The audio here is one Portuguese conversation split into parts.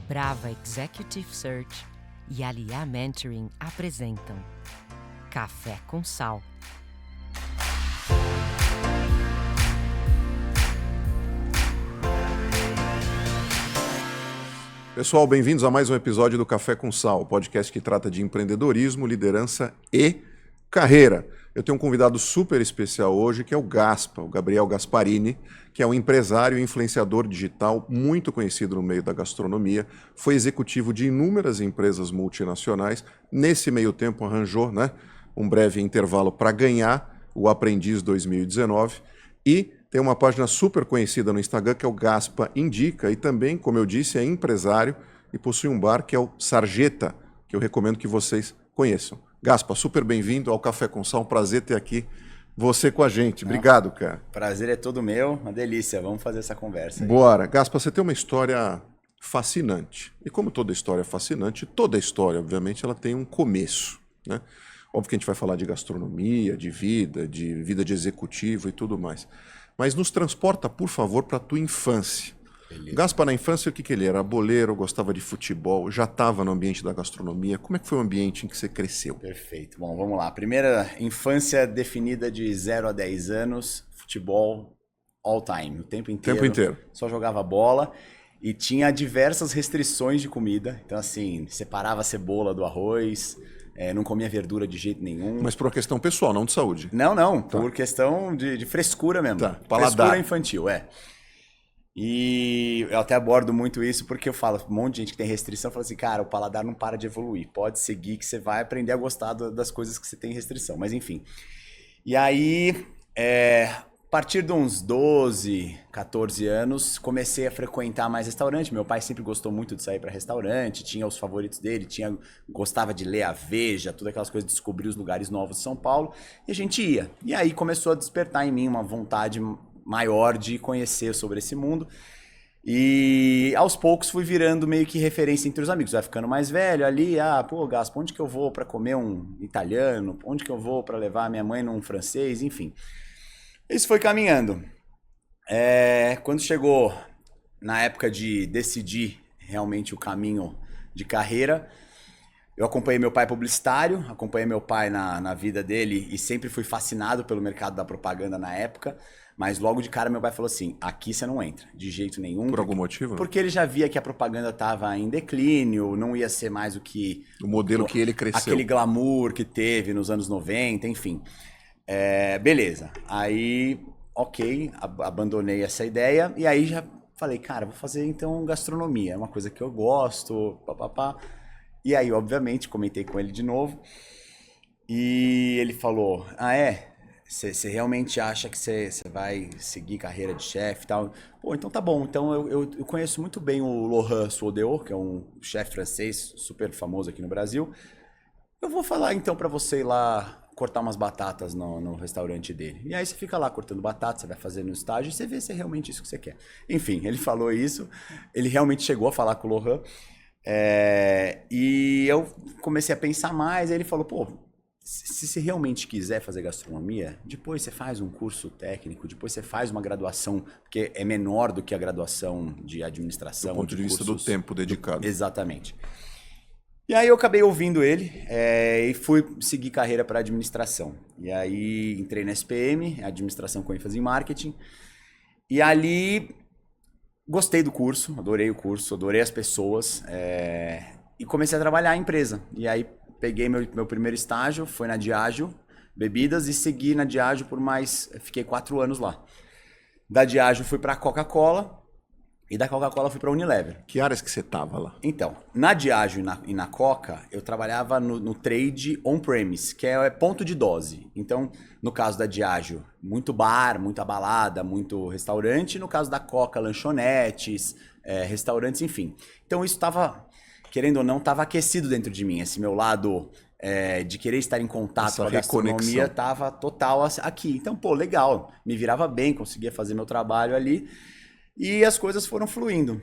Brava Executive Search e Aliá Mentoring apresentam Café com Sal. Pessoal, bem-vindos a mais um episódio do Café com Sal, o podcast que trata de empreendedorismo, liderança e carreira. Eu tenho um convidado super especial hoje, que é o Gaspa, o Gabriel Gasparini, que é um empresário e influenciador digital muito conhecido no meio da gastronomia, foi executivo de inúmeras empresas multinacionais. Nesse meio tempo arranjou, um breve intervalo para ganhar o Aprendiz 2019 e tem uma página super conhecida no Instagram que é o Gaspa Indica e também, como eu disse, é empresário e possui um bar que é o Sarjeta, que eu recomendo que vocês conheçam. Gaspa, super bem-vindo ao Café com Sal, um prazer ter aqui você com a gente. Obrigado, cara. Prazer é todo meu, uma delícia, vamos fazer essa conversa aí. Bora. Gaspa, você tem uma história fascinante. E como toda história é fascinante, toda história, obviamente, ela tem um começo, né? Óbvio que a gente vai falar de gastronomia, de vida de executivo e tudo mais. Mas nos transporta, por favor, para a tua infância. Beleza. Gaspa, na infância, o que ele era? Boleiro, gostava de futebol, já estava no ambiente da gastronomia. Como é que foi o ambiente em que você cresceu? Perfeito. Bom, vamos lá. Primeira infância definida de 0 a 10 anos, futebol all time, o tempo inteiro. Tempo inteiro. Só jogava bola e tinha diversas restrições de comida. Então, assim, separava a cebola do arroz, não comia verdura de jeito nenhum. Mas por uma questão pessoal, não de saúde? Não. Tá. Por questão de frescura mesmo. Tá. Paladar. Frescura infantil, E eu até abordo muito isso porque eu falo, um monte de gente que tem restrição fala assim, cara, o paladar não para de evoluir, pode seguir que você vai aprender a gostar das coisas que você tem restrição, mas enfim. E aí, a partir de uns 12, 14 anos, comecei a frequentar mais restaurante. Meu pai sempre gostou muito de sair para restaurante, tinha os favoritos dele, gostava de ler a Veja, todas aquelas coisas, descobrir os lugares novos de São Paulo, e a gente ia. E aí começou a despertar em mim uma vontade maior de conhecer sobre esse mundo. E aos poucos fui virando meio que referência entre os amigos. Vai ficando mais velho ali, Gaspa, onde que eu vou para comer um italiano? Onde que eu vou para levar minha mãe num francês? Enfim. Isso foi caminhando. Quando chegou na época de decidir realmente o caminho de carreira, eu acompanhei meu pai publicitário, acompanhei meu pai na vida dele e sempre fui fascinado pelo mercado da propaganda na época. Mas logo de cara meu pai falou assim, aqui você não entra, de jeito nenhum. Por algum motivo? Porque ele já via que a propaganda estava em declínio, não ia ser mais o modelo que ele cresceu. Aquele glamour que teve nos anos 90, enfim. Beleza. Aí, ok, abandonei essa ideia e aí já falei, cara, vou fazer então gastronomia, é uma coisa que eu gosto, papapá. E aí, obviamente, comentei com ele de novo e ele falou, Você realmente acha que você vai seguir carreira de chefe e tal? Pô, então tá bom. Então eu conheço muito bem o Laurent Suodeo, que é um chefe francês super famoso aqui no Brasil. Eu vou falar então pra você ir lá cortar umas batatas no restaurante dele. E aí você fica lá cortando batata, você vai fazendo estágio e você vê se é realmente isso que você quer. Enfim, ele falou isso. Ele realmente chegou a falar com o Laurent. E eu comecei a pensar mais. Aí ele falou, pô, se você realmente quiser fazer gastronomia, depois você faz um curso técnico, depois você faz uma graduação, porque é menor do que a graduação de administração. Do ponto de vista do tempo dedicado. Exatamente. E aí eu acabei ouvindo ele e fui seguir carreira para administração. E aí entrei na SPM, administração com ênfase em marketing. E ali gostei do curso, adorei o curso, adorei as pessoas e comecei a trabalhar em empresa. E aí peguei meu primeiro estágio, foi na Diageo Bebidas e segui na Diageo fiquei 4 anos lá. Da Diageo fui para Coca-Cola e da Coca-Cola fui para Unilever. Que áreas que você tava lá? Então, na Diageo e na Coca, eu trabalhava no trade on-premise, que é ponto de dose. Então, no caso da Diageo, muito bar, muita balada, muito restaurante. No caso da Coca, lanchonetes, restaurantes, enfim. Então, isso estava, querendo ou não, estava aquecido dentro de mim. Esse meu lado de querer estar em contato com a gastronomia estava total aqui. Então, pô, legal. Me virava bem, conseguia fazer meu trabalho ali. E as coisas foram fluindo.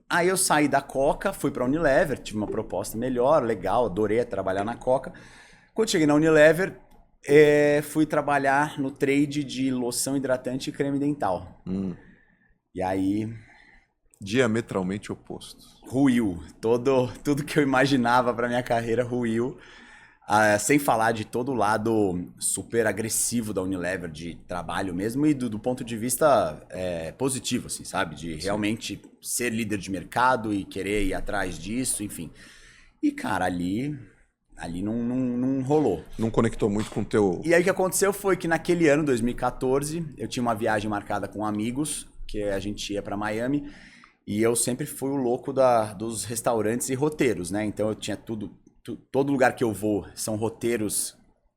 Aí eu saí da Coca, fui para a Unilever, tive uma proposta melhor, legal, adorei trabalhar na Coca. Quando cheguei na Unilever, fui trabalhar no trade de loção hidratante e creme dental. E aí Diametralmente oposto. Ruiu. Tudo que eu imaginava para minha carreira ruiu. Sem falar de todo o lado super agressivo da Unilever, de trabalho mesmo, e do ponto de vista positivo, assim, sabe? De realmente ser líder de mercado e querer ir atrás disso, enfim. E, cara, ali não rolou. Não conectou muito com o teu... E aí o que aconteceu foi que naquele ano, 2014, eu tinha uma viagem marcada com amigos, que a gente ia para Miami, e eu sempre fui o louco dos restaurantes e roteiros, né? Então eu tinha todo lugar que eu vou são roteiros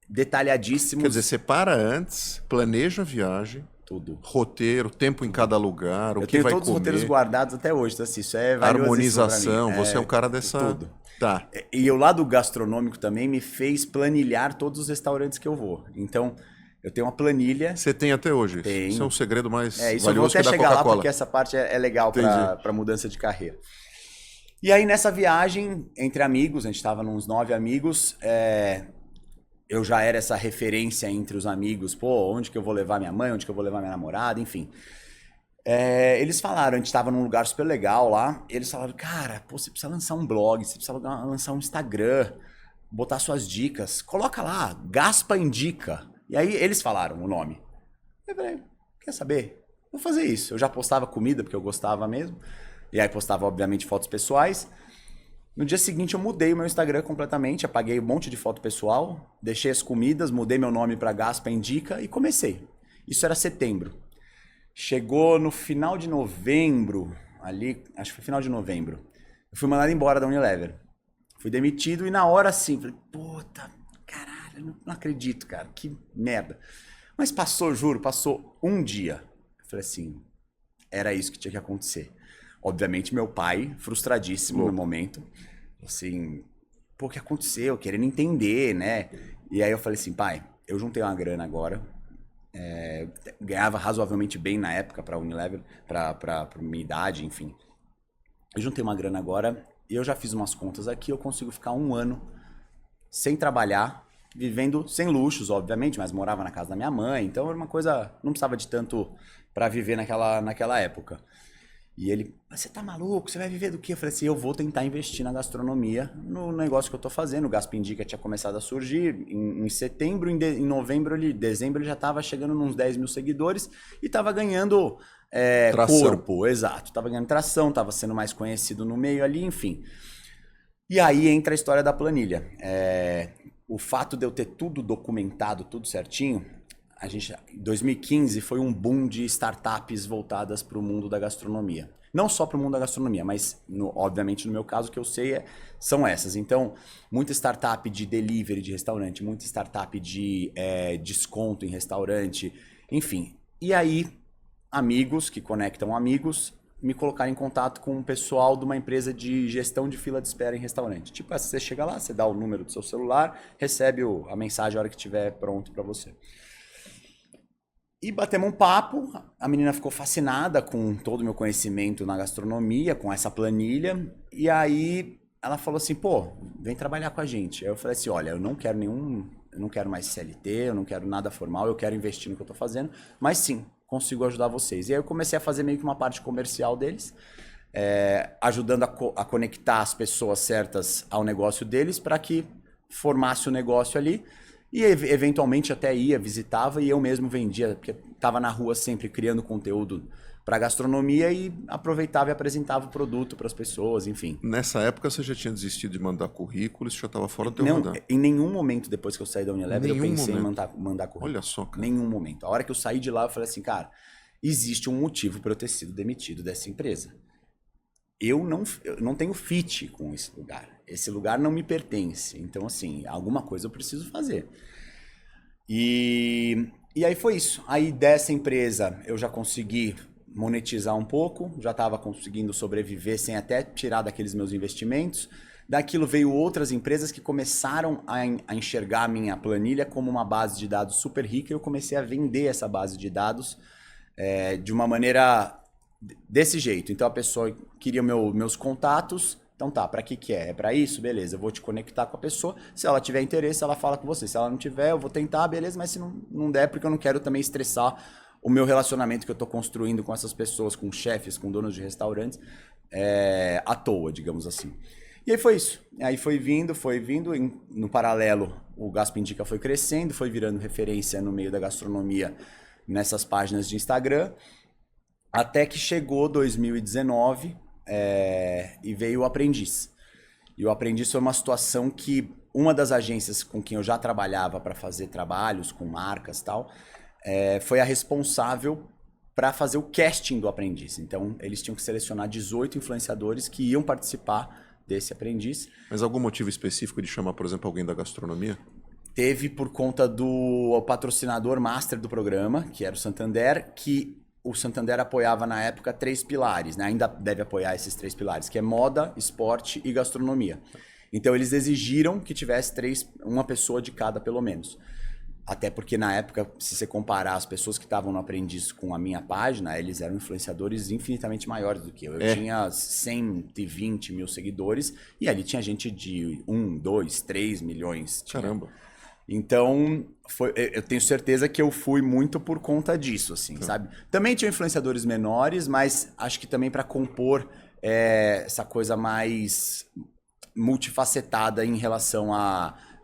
detalhadíssimos. Quer dizer, separa antes, planeja a viagem, tudo. Roteiro, tempo em cada lugar, o que vai comer. Eu tenho todos os roteiros guardados até hoje, então assim, isso é harmonização, você é um cara dessa... Tudo. Tá. E o lado gastronômico também me fez planilhar todos os restaurantes que eu vou. Então, eu tenho uma planilha... Você tem até hoje? Tenho. Isso é um segredo mais isso valioso eu vou até que da chegar lá, Coca-Cola. porque essa parte é legal para mudança de carreira. E aí, nessa viagem, entre amigos, a gente estava uns 9 amigos, eu já era essa referência entre os amigos, pô, onde que eu vou levar minha mãe, onde que eu vou levar minha namorada, enfim. Eles falaram, a gente estava num lugar super legal lá, eles falaram, cara, pô, você precisa lançar um blog, você precisa lançar um Instagram, botar suas dicas, coloca lá, Gaspa Indica. E aí, eles falaram o nome. Eu falei, quer saber? Vou fazer isso. Eu já postava comida, porque eu gostava mesmo. E aí postava, obviamente, fotos pessoais. No dia seguinte eu mudei o meu Instagram completamente, apaguei um monte de foto pessoal, deixei as comidas, mudei meu nome para Gaspa Indica e comecei. Isso era setembro. Chegou no final de novembro, ali, acho que foi final de novembro, eu fui mandado embora da Unilever. Fui demitido e na hora assim, falei, puta, caralho, não acredito, cara, que merda. Mas passou, juro, passou um dia. Eu falei assim, era isso que tinha que acontecer. Obviamente, meu pai, frustradíssimo no momento, assim, pô, o que aconteceu? Querendo entender, né? E aí eu falei assim, pai, eu juntei uma grana agora, ganhava razoavelmente bem na época pra Unilever, pra minha idade, enfim. Eu juntei uma grana agora e eu já fiz umas contas aqui, eu consigo ficar 1 ano sem trabalhar, vivendo sem luxos, obviamente, mas morava na casa da minha mãe, então era uma coisa, não precisava de tanto pra viver naquela época. E ele, você tá maluco? Você vai viver do quê? Eu falei assim, eu vou tentar investir na gastronomia, no negócio que eu tô fazendo. O Gaspa Indica tinha começado a surgir em setembro, em dezembro ele já tava chegando nos 10 mil seguidores e tava ganhando corpo, exato. Tava ganhando tração, tava sendo mais conhecido no meio ali, enfim. E aí entra a história da planilha. O fato de eu ter tudo documentado, tudo certinho... Em 2015 foi um boom de startups voltadas para o mundo da gastronomia. Não só para o mundo da gastronomia, mas obviamente no meu caso o que eu sei são essas. Então, muita startup de delivery de restaurante, muita startup de desconto em restaurante, enfim. E aí, amigos que conectam amigos me colocaram em contato com um pessoal de uma empresa de gestão de fila de espera em restaurante. Tipo, você chega lá, você dá o número do seu celular, recebe a mensagem a hora que estiver pronto para você. E batemos um papo, a menina ficou fascinada com todo o meu conhecimento na gastronomia, com essa planilha, e aí ela falou assim, pô, vem trabalhar com a gente. Aí eu falei assim, olha, eu não quero mais CLT, eu não quero nada formal, eu quero investir no que eu tô fazendo, mas sim, consigo ajudar vocês. E aí eu comecei a fazer meio que uma parte comercial deles, ajudando a conectar as pessoas certas ao negócio deles para que formasse o negócio ali. E eventualmente até visitava e eu mesmo vendia, porque estava na rua sempre criando conteúdo para gastronomia e aproveitava e apresentava o produto para as pessoas, enfim. Nessa época você já tinha desistido de mandar currículo, isso já estava fora do teu radar? Em nenhum momento depois que eu saí da Unilever eu pensei em mandar currículo. Olha só, cara. Nenhum momento. A hora que eu saí de lá eu falei assim, cara, existe um motivo para eu ter sido demitido dessa empresa. Eu não tenho fit com esse lugar. Esse lugar não me pertence. Então, assim, alguma coisa eu preciso fazer. E aí foi isso. Aí dessa empresa eu já consegui monetizar um pouco, já estava conseguindo sobreviver sem até tirar daqueles meus investimentos. Daquilo veio outras empresas que começaram a enxergar a minha planilha como uma base de dados super rica e eu comecei a vender essa base de dados de uma maneira desse jeito. Então a pessoa queria meus contatos, então tá, para que é? É para isso? Beleza, eu vou te conectar com a pessoa, se ela tiver interesse ela fala com você, se ela não tiver eu vou tentar, beleza, mas se não der, porque eu não quero também estressar o meu relacionamento que eu tô construindo com essas pessoas, com chefes, com donos de restaurantes, à toa, digamos assim. E aí foi isso. Aí foi vindo, no paralelo o Gaspa Indica foi crescendo, foi virando referência no meio da gastronomia nessas páginas de Instagram, até que chegou 2019 e veio o Aprendiz. E o Aprendiz foi uma situação que uma das agências com quem eu já trabalhava para fazer trabalhos com marcas e tal, foi a responsável para fazer o casting do Aprendiz. Então, eles tinham que selecionar 18 influenciadores que iam participar desse Aprendiz. Mas algum motivo específico de chamar, por exemplo, alguém da gastronomia? Teve por conta do patrocinador master do programa, que era o Santander, que o Santander apoiava na época 3 pilares, né? Ainda deve apoiar esses 3 pilares, que é moda, esporte e gastronomia. Então eles exigiram que tivesse uma pessoa de cada pelo menos. Até porque na época, se você comparar as pessoas que estavam no Aprendiz com a minha página, eles eram influenciadores infinitamente maiores do que eu. Eu tinha 120 mil seguidores e ali tinha gente de 1, 2, 3 milhões. Caramba. Então, eu tenho certeza que eu fui muito por conta disso, assim, sabe? Também tinha influenciadores menores, mas acho que também para compor essa coisa mais multifacetada em relação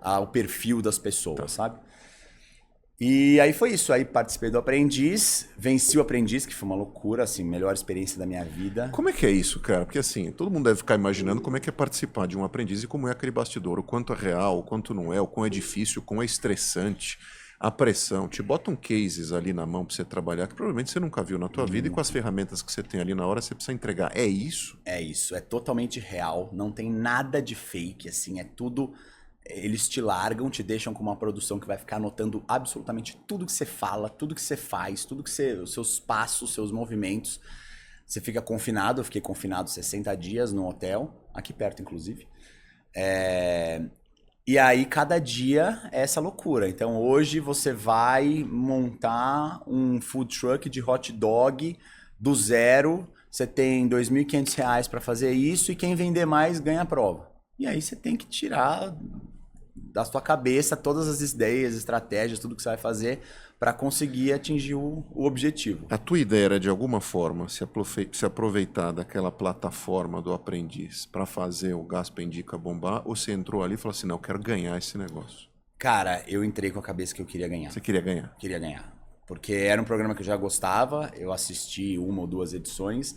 ao perfil das pessoas, sabe? E aí foi isso, aí participei do Aprendiz, venci o Aprendiz, que foi uma loucura, assim, melhor experiência da minha vida. Como é que é isso, cara? Porque assim, todo mundo deve ficar imaginando como é que é participar de um Aprendiz e como é aquele bastidor, o quanto é real, o quanto não é, o quão é difícil, o quão é estressante, a pressão. Te botam cases ali na mão pra você trabalhar que provavelmente você nunca viu na tua vida e com as ferramentas que você tem ali na hora você precisa entregar. É isso? É isso, é totalmente real, não tem nada de fake, assim, é tudo... Eles te largam, te deixam com uma produção que vai ficar anotando absolutamente tudo que você fala, tudo que você faz, os seus passos, seus movimentos. Você fica confinado, eu fiquei confinado 60 dias no hotel, aqui perto inclusive. E aí cada dia é essa loucura. Então hoje você vai montar um food truck de hot dog do zero, você tem R$ 2.500 para fazer isso e quem vender mais ganha a prova. E aí você tem que tirar da sua cabeça todas as ideias, estratégias, tudo que você vai fazer para conseguir atingir o objetivo. A tua ideia era, de alguma forma, se aproveitar daquela plataforma do Aprendiz para fazer o Gaspa Indica bombar, ou você entrou ali e falou assim, não, eu quero ganhar esse negócio? Cara, eu entrei com a cabeça que eu queria ganhar. Você queria ganhar? Queria ganhar. Porque era um programa que eu já gostava, eu assisti 1 ou 2 edições,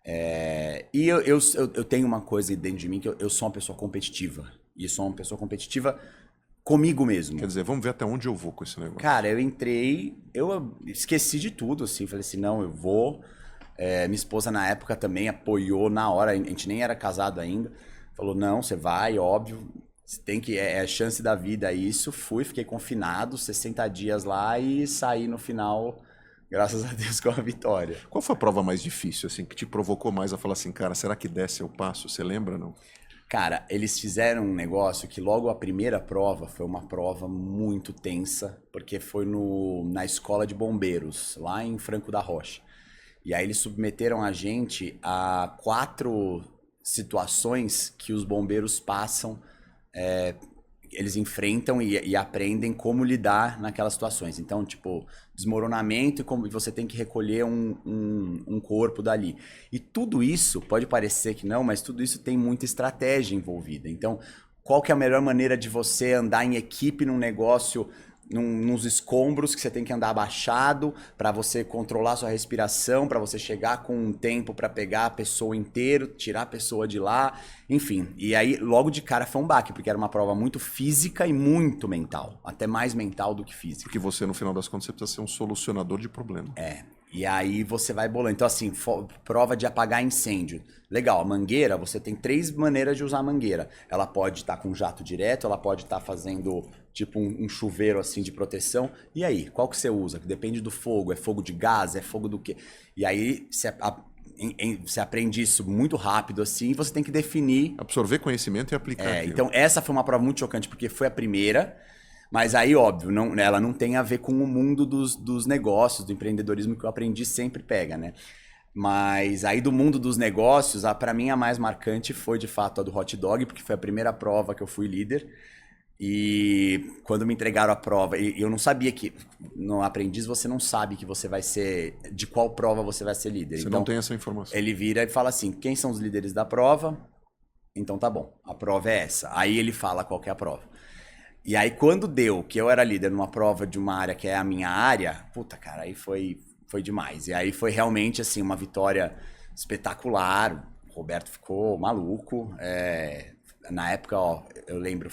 e eu tenho uma coisa dentro de mim que eu sou uma pessoa competitiva. E sou uma pessoa competitiva comigo mesmo. Quer dizer, vamos ver até onde eu vou com esse negócio. Cara, eu entrei, eu esqueci de tudo, assim. Falei assim, não, eu vou. Minha esposa na época também apoiou na hora, a gente nem era casado ainda. Falou, não, você vai, óbvio. Você tem que, é a chance da vida isso. Fui, fiquei confinado, 60 dias lá e saí no final... Graças a Deus com a vitória. Qual foi a prova mais difícil, assim, que te provocou mais a falar assim, cara, será que desce eu passo? Você lembra, não? Cara, eles fizeram um negócio que logo a primeira prova foi uma prova muito tensa, porque foi na escola de bombeiros, lá em Franco da Rocha. E aí eles submeteram a gente a 4 situações que os bombeiros passam, eles enfrentam e aprendem como lidar naquelas situações. Então, tipo, desmoronamento e como você tem que recolher um corpo dali. E tudo isso, pode parecer que não, mas tudo isso tem muita estratégia envolvida. Então, qual que é a melhor maneira de você andar em equipe num negócio, nos escombros que você tem que andar abaixado para você controlar sua respiração, para você chegar com um tempo para pegar a pessoa inteira, tirar a pessoa de lá, enfim. E aí, logo de cara foi um baque, porque era uma prova muito física e muito mental, até mais mental do que física. Porque você, no final das contas, você precisa ser um solucionador de problema. E aí você vai bolando. Então, assim, prova de apagar incêndio. Legal, a mangueira, você tem 3 maneiras de usar a mangueira. Ela pode estar com jato direto, ela pode estar fazendo tipo um chuveiro assim de proteção. E aí, qual que você usa? Depende do fogo. É fogo de gás? É fogo do quê? E aí você aprende isso muito rápido assim e você tem que definir... Absorver conhecimento e aplicar. Então, essa foi uma prova muito chocante porque foi a primeira... Mas aí, óbvio, ela não tem a ver com o mundo dos negócios, do empreendedorismo que eu aprendi sempre pega, né? Mas aí do mundo dos negócios, pra mim a mais marcante foi de fato a do hot dog, porque foi a primeira prova que eu fui líder. E quando me entregaram a prova, eu não sabia que no aprendiz você não sabe que você vai ser, de qual prova você vai ser líder. Você então, não tem essa informação. ele vira e fala assim, quem são os líderes da prova? Então tá bom, a prova é essa. Aí ele fala qual que é a prova. E aí quando deu que eu era líder numa prova de uma área que é a minha área, puta cara, aí foi demais. E aí foi realmente assim uma vitória espetacular. O Roberto ficou maluco. Na época, ó, eu lembro,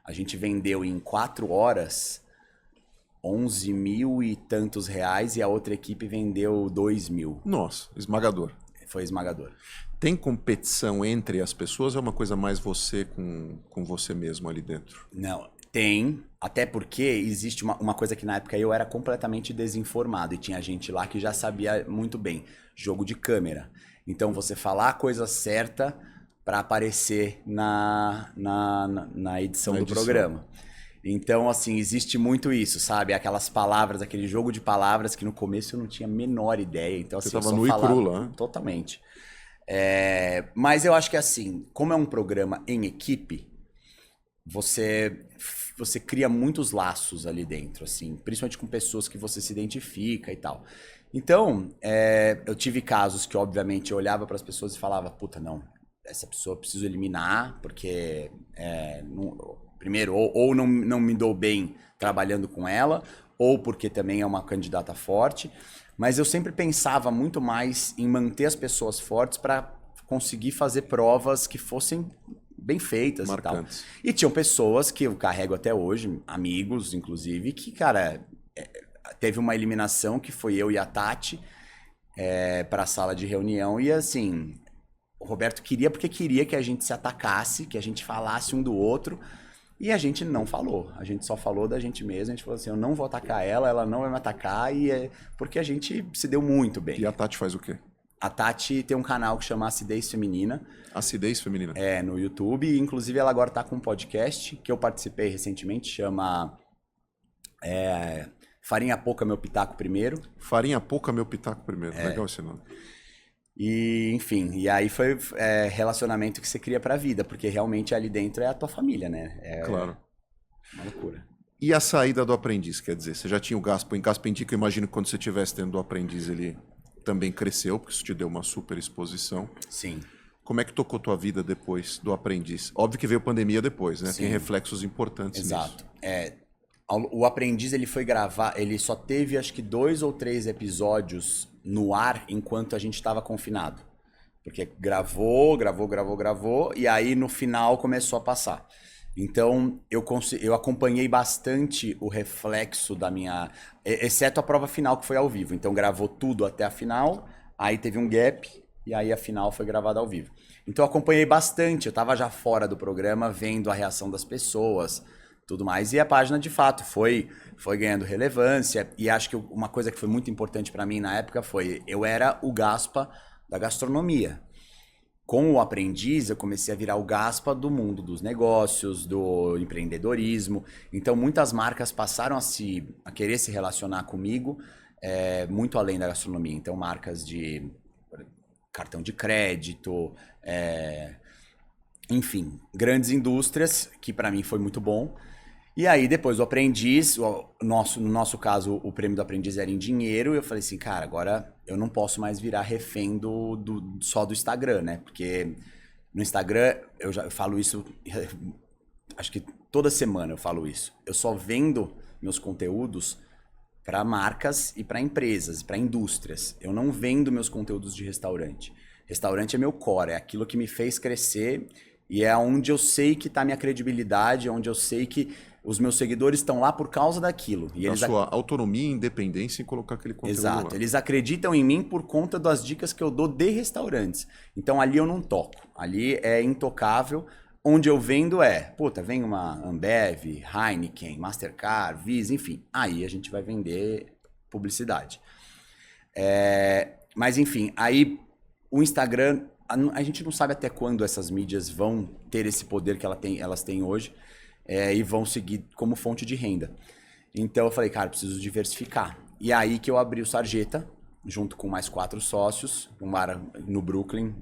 a gente vendeu em 4 horas 11 mil e tantos reais e a outra equipe vendeu 2 mil. Nossa, esmagador. Foi esmagador. Tem competição entre as pessoas ou é uma coisa mais você com você mesmo ali dentro? Não, tem. Até porque existe uma coisa que na época eu era completamente desinformado e tinha gente lá que já sabia muito bem. Jogo de câmera. Então você falar a coisa certa para aparecer na edição do programa. Então, assim, existe muito isso, sabe? Aquelas palavras, aquele jogo de palavras que no começo eu não tinha a menor ideia. Então, assim, você tava nu e cru lá, né? Totalmente. Mas eu acho que, assim, como é um programa em equipe, você cria muitos laços ali dentro, assim, principalmente com pessoas que você se identifica e tal. Então, eu tive casos que, obviamente, eu olhava para as pessoas e falava, puta, não, essa pessoa eu preciso eliminar, porque primeiro, ou não me dou bem trabalhando com ela, ou porque também é uma candidata forte, mas eu sempre pensava muito mais em manter as pessoas fortes para conseguir fazer provas que fossem bem feitas. Marcantes. E tal. E tinham pessoas que eu carrego até hoje, amigos inclusive, que, cara, teve uma eliminação que foi eu e a Tati para a sala de reunião e assim, o Roberto queria porque queria que a gente se atacasse, que a gente falasse um do outro. E a gente não falou, a gente só falou da gente mesmo, a gente falou assim, eu não vou atacar ela não vai me atacar, porque a gente se deu muito bem. E a Tati faz o quê? A Tati tem um canal que chama Acidez Feminina. Acidez Feminina? No YouTube, inclusive ela agora tá com um podcast que eu participei recentemente, chama Farinha Pouca Meu Pitaco Primeiro. Farinha Pouca Meu Pitaco Primeiro, legal esse nome. E, enfim, e aí foi relacionamento que você cria pra vida, porque realmente ali dentro é a tua família, né? Claro. Uma loucura. E a saída do aprendiz, quer dizer, você já tinha o Gaspa em Indica, eu imagino que quando você estivesse dentro do aprendiz ele também cresceu, porque isso te deu uma super exposição. Sim. Como é que tocou tua vida depois do aprendiz? Óbvio que veio pandemia depois, né? Sim. Tem reflexos importantes Exato. nisso. O aprendiz ele foi gravar, ele só teve acho que 2 ou 3 episódios no ar enquanto a gente estava confinado. Porque gravou, e aí no final começou a passar. Então eu acompanhei bastante o reflexo da minha... Exceto a prova final que foi ao vivo. Então gravou tudo até a final, aí teve um gap e aí a final foi gravada ao vivo. Então eu acompanhei bastante, eu estava já fora do programa, vendo a reação das pessoas, tudo mais. E a página, de fato, foi ganhando relevância. E acho que uma coisa que foi muito importante para mim na época foi... Eu era o Gaspa da gastronomia. Com o aprendiz, eu comecei a virar o Gaspa do mundo dos negócios, do empreendedorismo. Então, muitas marcas passaram a querer se relacionar comigo muito além da gastronomia. Então, marcas de cartão de crédito, enfim, grandes indústrias, que para mim foi muito bom. E aí, depois do aprendiz, no nosso caso, o prêmio do aprendiz era em dinheiro, e eu falei assim, cara, agora eu não posso mais virar refém só do Instagram, né? Porque no Instagram, eu falo isso, acho que toda semana eu falo isso. Eu só vendo meus conteúdos para marcas e para empresas, para indústrias. Eu não vendo meus conteúdos de restaurante. Restaurante é meu core, é aquilo que me fez crescer e é onde eu sei que está minha credibilidade, onde eu sei que os meus seguidores estão lá por causa daquilo. E a sua autonomia e independência em colocar aquele conteúdo lá. Exato. Eles acreditam em mim por conta das dicas que eu dou de restaurantes. Então ali eu não toco. Ali é intocável. Onde eu vendo vem uma Ambev, Heineken, Mastercard, Visa, enfim. Aí a gente vai vender publicidade. Mas enfim, aí o Instagram, a gente não sabe até quando essas mídias vão ter esse poder que elas têm hoje. E vão seguir como fonte de renda. Então eu falei, cara, preciso diversificar. E aí que eu abri o Sarjeta, junto com mais 4 sócios, um bar no Brooklyn.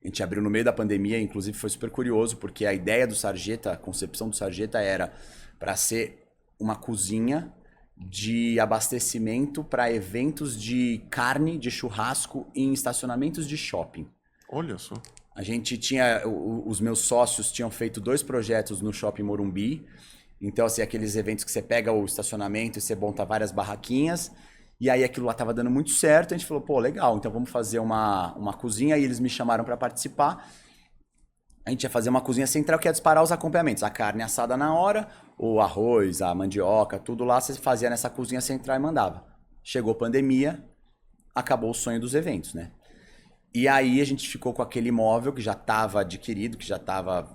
A gente abriu no meio da pandemia, inclusive foi super curioso, porque a ideia do Sarjeta, a concepção do Sarjeta era para ser uma cozinha de abastecimento para eventos de carne, de churrasco em estacionamentos de shopping. Olha só. A gente tinha, os meus sócios tinham feito 2 projetos no Shopping Morumbi. Então, assim, aqueles eventos que você pega o estacionamento e você monta várias barraquinhas. E aí aquilo lá tava dando muito certo. A gente falou, pô, legal, então vamos fazer uma cozinha. E eles me chamaram para participar. A gente ia fazer uma cozinha central que ia disparar os acompanhamentos. A carne assada na hora, o arroz, a mandioca, tudo lá. Você fazia nessa cozinha central e mandava. Chegou a pandemia, acabou o sonho dos eventos, né? E aí a gente ficou com aquele imóvel que já estava adquirido, que já estava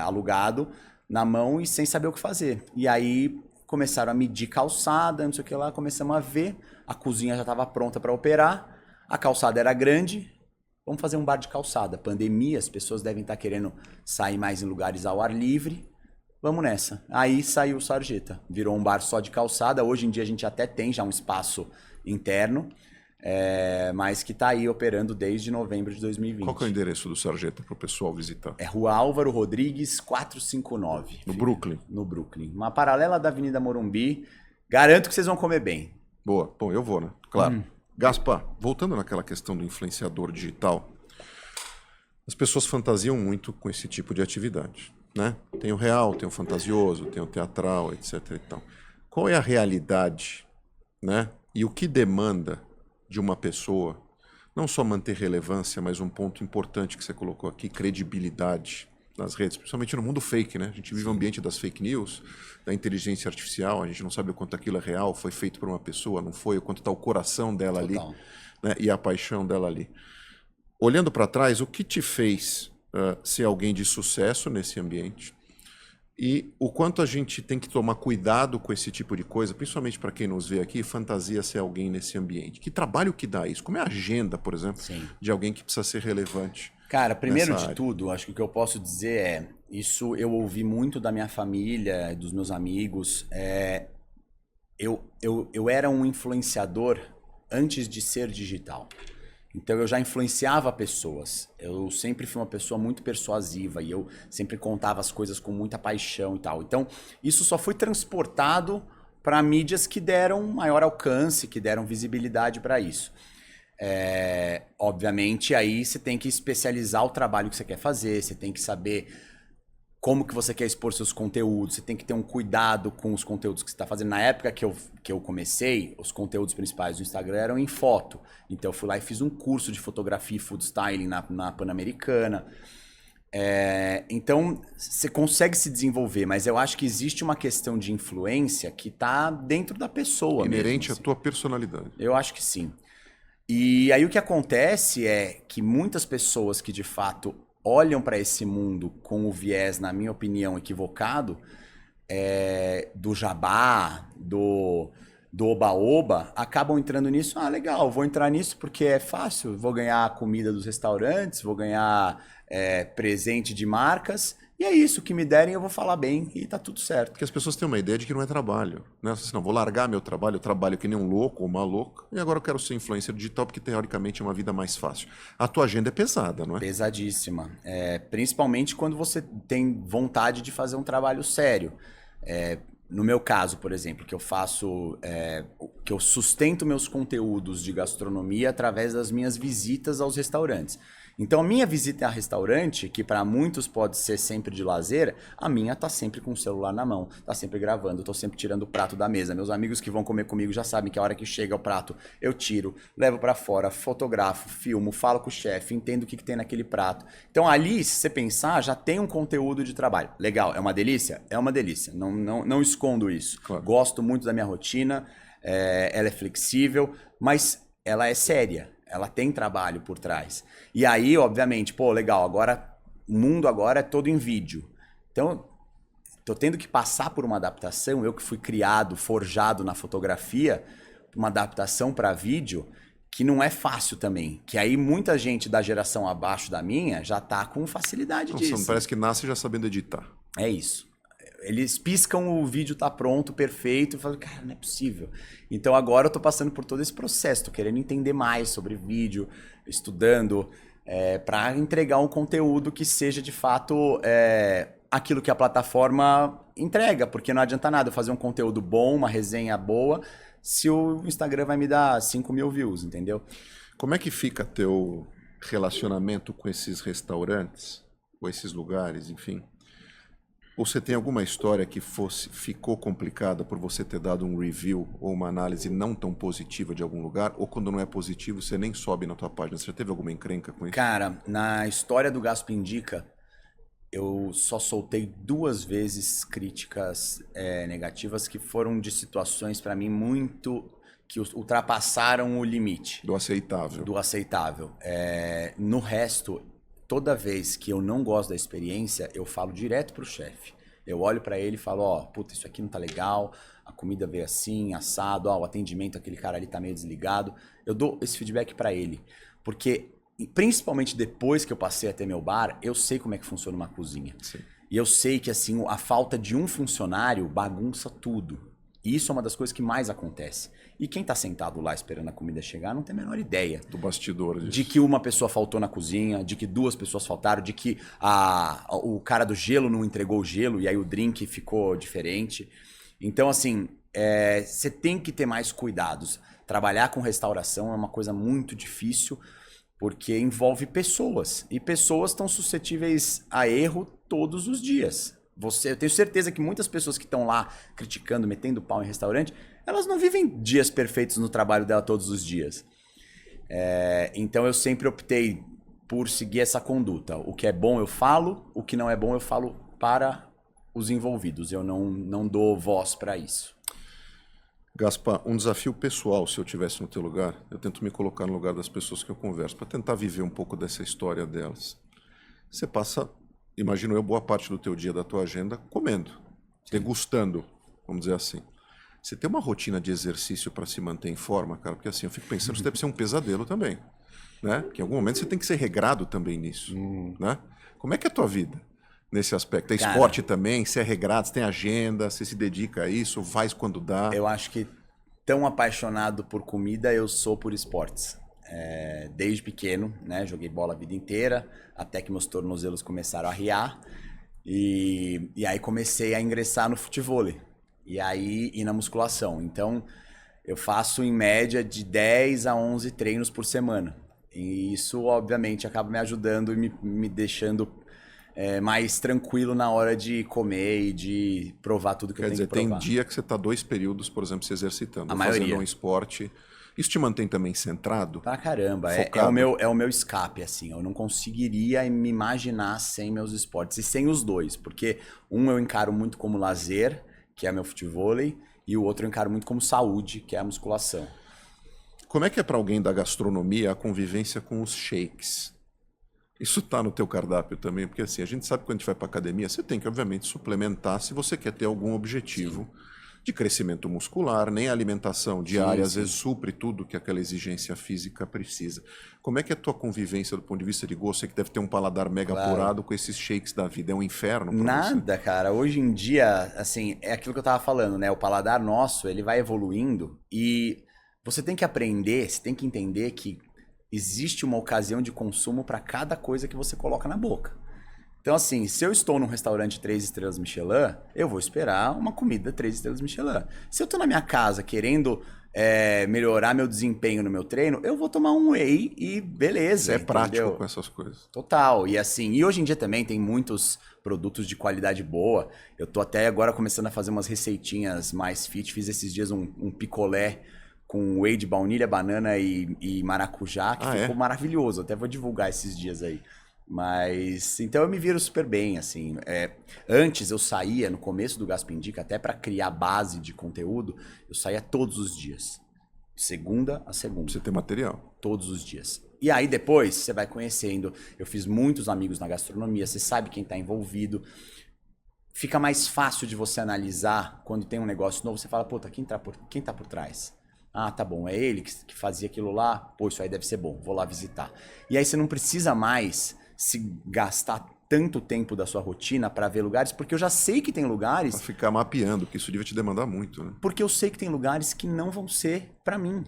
alugado na mão e sem saber o que fazer. E aí começaram a medir calçada, não sei o que lá, começamos a ver, a cozinha já estava pronta para operar, a calçada era grande, vamos fazer um bar de calçada. Pandemia, as pessoas devem estar querendo sair mais em lugares ao ar livre, vamos nessa. Aí saiu o Sarjeta, virou um bar só de calçada, hoje em dia a gente até tem já um espaço interno, mas que está aí operando desde novembro de 2020. Qual que é o endereço do Sarjeta para o pessoal visitar? É Rua Álvaro Rodrigues, 459. No Brooklyn? No Brooklyn. Uma paralela da Avenida Morumbi. Garanto que vocês vão comer bem. Boa. Bom, eu vou, né? Claro. Gaspar, voltando naquela questão do influenciador digital, as pessoas fantasiam muito com esse tipo de atividade, né? Tem o real, tem o fantasioso, tem o teatral, etc. e tal. Qual é a realidade, né? E o que demanda de uma pessoa, não só manter relevância, mas um ponto importante que você colocou aqui, credibilidade nas redes, principalmente no mundo fake, né? A gente vive o ambiente das fake news, da inteligência artificial, a gente não sabe o quanto aquilo é real, foi feito por uma pessoa, não foi, o quanto está o coração dela ali, né? E a paixão dela ali. Olhando para trás, o que te fez ser alguém de sucesso nesse ambiente? E o quanto a gente tem que tomar cuidado com esse tipo de coisa, principalmente para quem nos vê aqui, fantasia ser alguém nesse ambiente. Que trabalho que dá isso? Como é a agenda, por exemplo, de alguém que precisa ser relevante? Cara, primeiro de tudo, acho que o que eu posso dizer isso eu ouvi muito da minha família, dos meus amigos. Eu era um influenciador antes de ser digital. Então eu já influenciava pessoas, eu sempre fui uma pessoa muito persuasiva e eu sempre contava as coisas com muita paixão e tal. Então isso só foi transportado para mídias que deram maior alcance, que deram visibilidade para isso. Obviamente aí você tem que especializar o trabalho que você quer fazer, você tem que saber como que você quer expor seus conteúdos, você tem que ter um cuidado com os conteúdos que você está fazendo. Na época que eu comecei, os conteúdos principais do Instagram eram em foto. Então eu fui lá e fiz um curso de fotografia e food styling na Pan-Americana. Então você consegue se desenvolver, mas eu acho que existe uma questão de influência que está dentro da pessoa inerente mesmo, assim. à tua personalidade. Eu acho que sim. E aí o que acontece é que muitas pessoas que de fato olham para esse mundo com o viés, na minha opinião, equivocado, do jabá, do oba-oba, acabam entrando nisso. Ah, legal, vou entrar nisso porque é fácil, vou ganhar a comida dos restaurantes, vou ganhar presente de marcas, e é isso, que me derem eu vou falar bem e tá tudo certo. Porque as pessoas têm uma ideia de que não é trabalho, né? Assim, não, vou largar meu trabalho, eu trabalho que nem um louco ou uma louca, e agora eu quero ser influencer digital porque teoricamente é uma vida mais fácil. A tua agenda é pesada, não é? Pesadíssima. Principalmente quando você tem vontade de fazer um trabalho sério. No meu caso, por exemplo, que eu faço, que eu sustento meus conteúdos de gastronomia através das minhas visitas aos restaurantes. Então, a minha visita a restaurante, que para muitos pode ser sempre de lazer, a minha tá sempre com o celular na mão, tá sempre gravando, tô sempre tirando o prato da mesa. Meus amigos que vão comer comigo já sabem que a hora que chega o prato, eu tiro, levo para fora, fotografo, filmo, falo com o chefe, entendo o que tem naquele prato. Então, ali, se você pensar, já tem um conteúdo de trabalho. Legal, é uma delícia? É uma delícia, não escondo isso. Claro. Gosto muito da minha rotina, ela é flexível, mas ela é séria. Ela tem trabalho por trás. E aí, obviamente, pô, legal, agora o mundo agora é todo em vídeo. Então, tô tendo que passar por uma adaptação, eu que fui criado, forjado na fotografia, uma adaptação para vídeo, que não é fácil também. Que aí muita gente da geração abaixo da minha já tá com facilidade disso. Não parece que nasce já sabendo editar. É isso. Eles piscam, o vídeo tá pronto, perfeito, e falam, cara, não é possível. Então agora eu tô passando por todo esse processo, tô querendo entender mais sobre vídeo, estudando. para entregar um conteúdo que seja de fato aquilo que a plataforma entrega, porque não adianta nada eu fazer um conteúdo bom, uma resenha boa, se o Instagram vai me dar 5.000 views, entendeu? Como é que fica teu relacionamento com esses restaurantes, com esses lugares, enfim? Ou você tem alguma história que ficou complicada por você ter dado um review ou uma análise não tão positiva de algum lugar? Ou quando não é positivo, você nem sobe na tua página? Você já teve alguma encrenca com isso? Cara, na história do Gaspo Indica, eu só soltei 2 vezes críticas negativas que foram de situações para mim muito... que ultrapassaram o limite. Do aceitável. Do aceitável. No resto, toda vez que eu não gosto da experiência, eu falo direto pro chefe. Eu olho pra ele e falo, ó, puta, isso aqui não tá legal, a comida veio assim, assado, ó, o atendimento, aquele cara ali tá meio desligado. Eu dou esse feedback pra ele. Porque, principalmente depois que eu passei a ter meu bar, eu sei como é que funciona uma cozinha. Sim. E eu sei que, assim, a falta de um funcionário bagunça tudo. E isso é uma das coisas que mais acontece. E quem tá sentado lá esperando a comida chegar não tem a menor ideia. Do bastidor disso. De que uma pessoa faltou na cozinha, de que 2 pessoas faltaram, de que o cara do gelo não entregou o gelo e aí o drink ficou diferente. Então, assim, você tem que ter mais cuidados. Trabalhar com restauração é uma coisa muito difícil porque envolve pessoas. E pessoas estão suscetíveis a erro todos os dias. Eu tenho certeza que muitas pessoas que estão lá criticando, metendo pau em restaurante, elas não vivem dias perfeitos no trabalho dela todos os dias. Então eu sempre optei por seguir essa conduta. O que é bom eu falo, o que não é bom eu falo para os envolvidos. Eu não dou voz para isso. Gaspa, um desafio pessoal, se eu estivesse no teu lugar, eu tento me colocar no lugar das pessoas que eu converso, para tentar viver um pouco dessa história delas. Você passa... imagino eu, boa parte do teu dia, da tua agenda, comendo, degustando, vamos dizer assim. Você tem uma rotina de exercício para se manter em forma, cara? Porque assim, eu fico pensando, isso deve ser um pesadelo também, né? Que em algum momento você tem que ser regrado também nisso, né? Como é que é a tua vida nesse aspecto? É esporte também? Você é regrado, você tem agenda, você se dedica a isso, faz quando dá? Eu acho que tão apaixonado por comida eu sou por esportes. Desde pequeno, né? Joguei bola a vida inteira, até que meus tornozelos começaram a riar. E aí comecei a ingressar no futevôlei. E aí ir na musculação. Então, eu faço em média de 10 a 11 treinos por semana. E isso, obviamente, acaba me ajudando e me deixando mais tranquilo na hora de comer e de provar tudo que eu tenho que provar. Tem dia que você está 2 períodos, por exemplo, se exercitando, a maioria. Fazendo um esporte. Isso te mantém também centrado? Pra caramba. É o meu escape, assim. Eu não conseguiria me imaginar sem meus esportes. E sem os dois. Porque um eu encaro muito como lazer, que é meu futevôlei, e o outro eu encaro muito como saúde, que é a musculação. Como é que é para alguém da gastronomia a convivência com os shakes? Isso tá no teu cardápio também? Porque assim, a gente sabe que quando a gente vai para academia, você tem que, obviamente, suplementar se você quer ter algum objetivo. Sim. De crescimento muscular, nem a alimentação diária, às vezes supre tudo que aquela exigência física precisa. Como é que é a tua convivência do ponto de vista de gosto? Você que deve ter um paladar mega apurado com esses shakes da vida. É um inferno pra Nada, você? Cara. Hoje em dia, assim, é aquilo que eu tava falando, né? O paladar nosso, ele vai evoluindo e você tem que aprender, você tem que entender que existe uma ocasião de consumo para cada coisa que você coloca na boca. Então, assim, se eu estou num restaurante 3 estrelas Michelin, eu vou esperar uma comida 3 estrelas Michelin. Se eu estou na minha casa querendo melhorar meu desempenho no meu treino, eu vou tomar um whey e beleza. Você é prático com essas coisas. Total. E assim, e hoje em dia também tem muitos produtos de qualidade boa. Eu tô até agora começando a fazer umas receitinhas mais fit. Fiz esses dias um picolé com whey de baunilha, banana e maracujá, que ficou maravilhoso. Até vou divulgar esses dias aí. Mas, então eu me viro super bem, assim. Antes eu saía, no começo do Gaspo Indica, até para criar base de conteúdo, eu saía todos os dias. Segunda a segunda. Você tem material. Todos os dias. E aí depois você vai conhecendo. Eu fiz muitos amigos na gastronomia, você sabe quem está envolvido. Fica mais fácil de você analisar quando tem um negócio novo. Você fala, puta, quem tá por trás? Ah, tá bom, é ele que fazia aquilo lá. Pô, isso aí deve ser bom, vou lá visitar. E aí você não precisa mais se gastar tanto tempo da sua rotina para ver lugares, porque eu já sei que tem lugares... Pra ficar mapeando, porque isso devia te demandar muito, né? Porque eu sei que tem lugares que não vão ser para mim.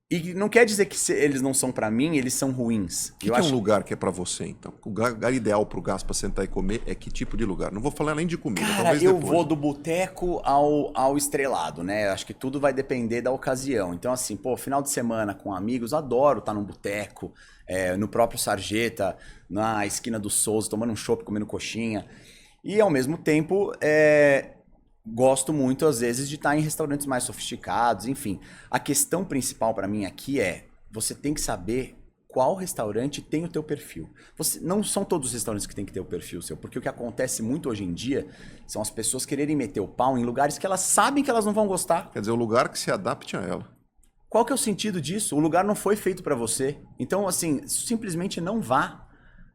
E não quer dizer que eles não são pra mim, eles são ruins. O que é um lugar que é pra você, então? O lugar ideal pro Gaspa sentar e comer é que tipo de lugar? Não vou falar nem de comida, Cara, talvez eu depois. vou do boteco ao estrelado, né? Acho que tudo vai depender da ocasião. Então, assim, pô, final de semana com amigos, adoro estar num boteco, no próprio Sarjeta, na esquina do Souza, tomando um chopp, comendo coxinha. E, ao mesmo tempo, gosto muito, às vezes, de estar em restaurantes mais sofisticados, enfim. A questão principal para mim aqui você tem que saber qual restaurante tem o teu perfil. Não são todos os restaurantes que tem que ter o perfil seu, porque o que acontece muito hoje em dia são as pessoas quererem meter o pau em lugares que elas sabem que elas não vão gostar. Quer dizer, o lugar que se adapte a ela. Qual que é o sentido disso? O lugar não foi feito para você. Então, assim, simplesmente não vá.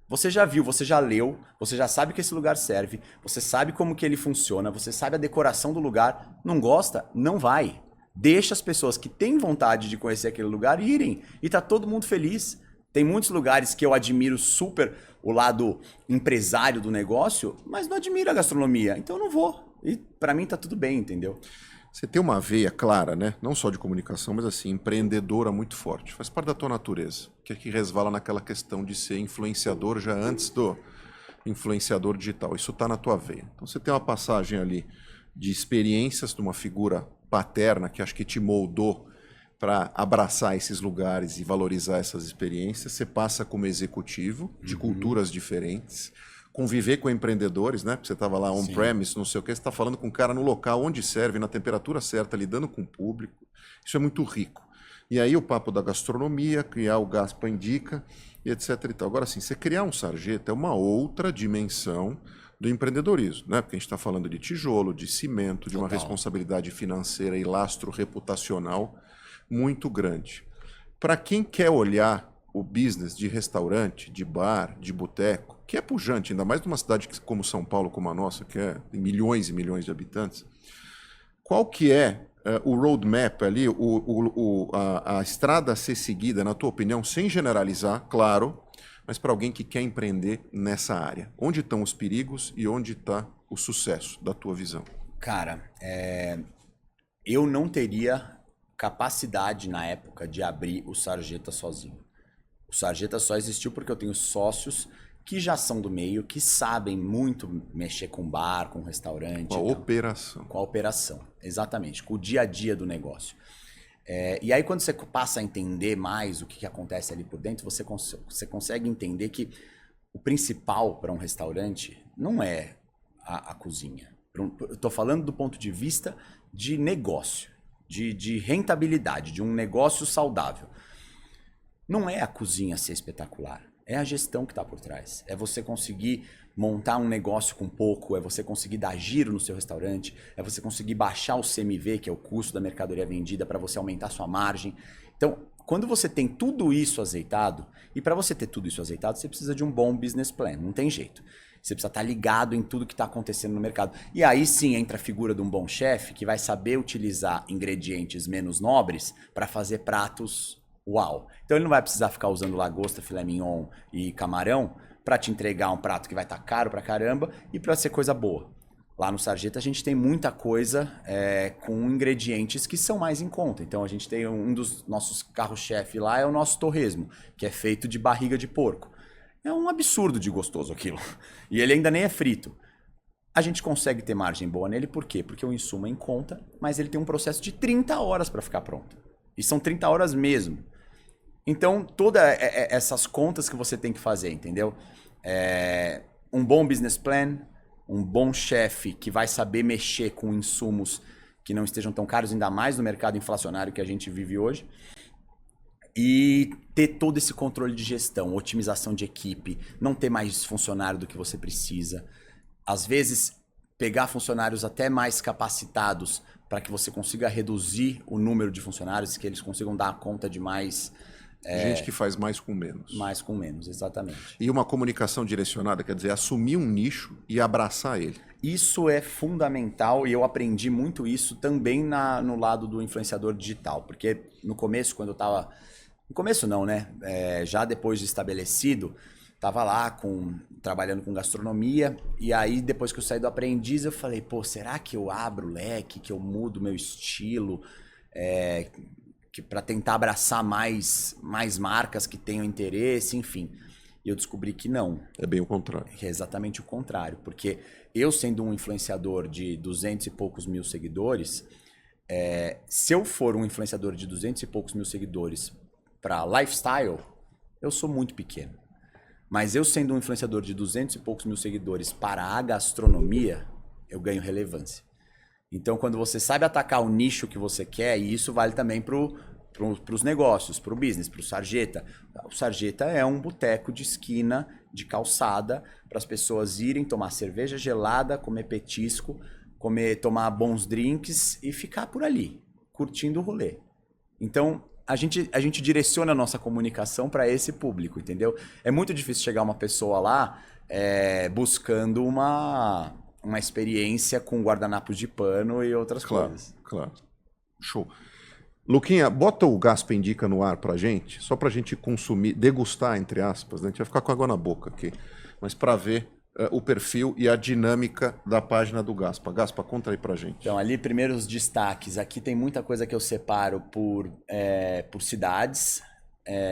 Você já viu, você já leu, você já sabe que esse lugar serve, você sabe como que ele funciona, você sabe a decoração do lugar. Não gosta? Não vai. Deixa as pessoas que têm vontade de conhecer aquele lugar irem. E tá todo mundo feliz. Tem muitos lugares que eu admiro super o lado empresário do negócio, mas não admiro a gastronomia. Então eu não vou. E pra mim tá tudo bem, entendeu? Você tem uma veia clara, né? Não só de comunicação, mas assim, empreendedora muito forte. Faz parte da tua natureza. Que é que resvala naquela questão de ser influenciador já antes do influenciador digital. Isso está na tua veia. Então você tem uma passagem ali de experiências de uma figura paterna que acho que te moldou para abraçar esses lugares e valorizar essas experiências. Você passa como executivo de culturas diferentes. Conviver com empreendedores, né? Porque você estava lá on-premise, não sei o que, você está falando com um cara no local onde serve, na temperatura certa, lidando com o público. Isso é muito rico. E aí o papo da gastronomia, criar o Gaspa Indica e etc e tal. Agora, assim, você criar um Sarjeta é uma outra dimensão do empreendedorismo, né? Porque a gente está falando de tijolo, de cimento, de uma responsabilidade financeira e lastro reputacional muito grande. Para quem quer olhar o business de restaurante, de bar, de boteco, que é pujante, ainda mais numa cidade como São Paulo, como a nossa, que tem milhões e milhões de habitantes, qual que é o roadmap ali, a estrada a ser seguida, na tua opinião, sem generalizar, claro, mas para alguém que quer empreender nessa área? Onde estão os perigos e onde está o sucesso, da tua visão? Cara, eu não teria capacidade na época de abrir o Sarjeta sozinho. O Sarjeta só existiu porque eu tenho sócios que já são do meio, que sabem muito mexer com bar, com restaurante. Com a operação. Com a operação, exatamente, com o dia a dia do negócio. E aí quando você passa a entender mais o que acontece ali por dentro, você consegue entender que o principal para um restaurante não é a cozinha. Eu estou falando do ponto de vista de negócio, de rentabilidade, de um negócio saudável. Não é a cozinha ser espetacular, é a gestão que está por trás. É você conseguir montar um negócio com pouco, é você conseguir dar giro no seu restaurante, é você conseguir baixar o CMV, que é o custo da mercadoria vendida, para você aumentar sua margem. Então, quando você tem tudo isso azeitado, e para você ter tudo isso azeitado, você precisa de um bom business plan, não tem jeito. Você precisa estar ligado em tudo que está acontecendo no mercado. E aí sim entra a figura de um bom chefe que vai saber utilizar ingredientes menos nobres para fazer pratos uau. Então ele não vai precisar ficar usando lagosta, filé mignon e camarão para te entregar um prato que vai estar caro pra caramba e para ser coisa boa. Lá no Sarjeta a gente tem muita coisa com ingredientes que são mais em conta. Então a gente tem um dos nossos carro-chefe lá, é o nosso torresmo, que é feito de barriga de porco. É um absurdo de gostoso aquilo. E ele ainda nem é frito. A gente consegue ter margem boa nele, por quê? Porque o insumo é em conta, mas ele tem um processo de 30 horas para ficar pronto. E são 30 horas mesmo. Então, todas essas contas que você tem que fazer, entendeu? Um bom business plan, um bom chefe que vai saber mexer com insumos que não estejam tão caros, ainda mais no mercado inflacionário que a gente vive hoje. E ter todo esse controle de gestão, otimização de equipe, não ter mais funcionário do que você precisa. Às vezes, pegar funcionários até mais capacitados para que você consiga reduzir o número de funcionários, que eles consigam dar conta de mais... Gente que faz mais com menos. Mais com menos, exatamente. E uma comunicação direcionada, quer dizer, assumir um nicho e abraçar ele. Isso é fundamental e eu aprendi muito isso também no lado do influenciador digital. Porque no começo, quando eu estava... No começo não, né? Já depois de estabelecido, estava lá trabalhando com gastronomia. E aí, depois que eu saí do aprendiz, eu falei, pô, será que eu abro o leque, que eu mudo meu estilo? para tentar abraçar mais marcas que tenham interesse, enfim. E eu descobri que não. É bem o contrário. É exatamente o contrário. Porque eu, sendo um influenciador de 200 e poucos mil seguidores, se eu for um influenciador de 200 e poucos mil seguidores para lifestyle, eu sou muito pequeno. Mas eu, sendo um influenciador de 200 e poucos mil seguidores para a gastronomia, eu ganho relevância. Então, quando você sabe atacar o nicho que você quer, e isso vale também para os negócios, para o business, para o Sarjeta. O Sarjeta é um boteco de esquina, de calçada, para as pessoas irem tomar cerveja gelada, comer petisco, tomar bons drinks e ficar por ali, curtindo o rolê. Então, a gente direciona a nossa comunicação para esse público, entendeu? É muito difícil chegar uma pessoa lá buscando uma experiência com guardanapos de pano e outras coisas. Claro. Show. Luquinha, bota o Gaspa Indica no ar pra gente, só pra gente consumir, degustar, entre aspas, né? A gente vai ficar com água na boca aqui, mas pra ver o perfil e a dinâmica da página do Gaspa. Gaspa, conta aí pra gente. Então, ali, primeiro os destaques. Aqui tem muita coisa que eu separo por cidades.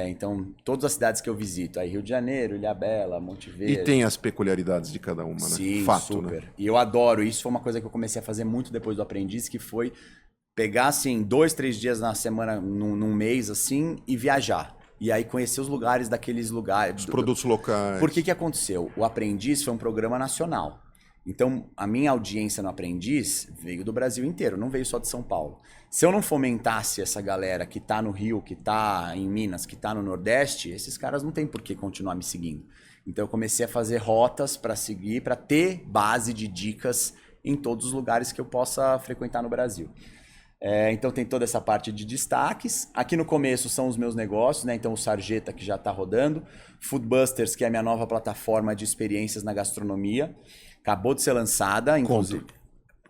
Então, todas as cidades que eu visito. Aí, Rio de Janeiro, Ilhabela, Monte Verde. E tem as peculiaridades de cada uma, né? Sim, Fato, super. Né? E eu adoro. Isso foi uma coisa que eu comecei a fazer muito depois do Aprendiz, que foi pegar, assim, 2, 3 dias na semana, num mês, assim, e viajar. E aí conhecer os lugares daqueles lugares. Os produtos locais. Por que aconteceu? O Aprendiz foi um programa nacional. Então, a minha audiência no Aprendiz veio do Brasil inteiro, não veio só de São Paulo. Se eu não fomentasse essa galera que tá no Rio, que tá em Minas, que tá no Nordeste, esses caras não tem por que continuar me seguindo. Então, eu comecei a fazer rotas para seguir, para ter base de dicas em todos os lugares que eu possa frequentar no Brasil. Então tem toda essa parte de destaques. Aqui no começo são os meus negócios, né? Então o Sarjeta, que já está rodando. Foodbusters, que é a minha nova plataforma de experiências na gastronomia. Acabou de ser lançada, inclusive.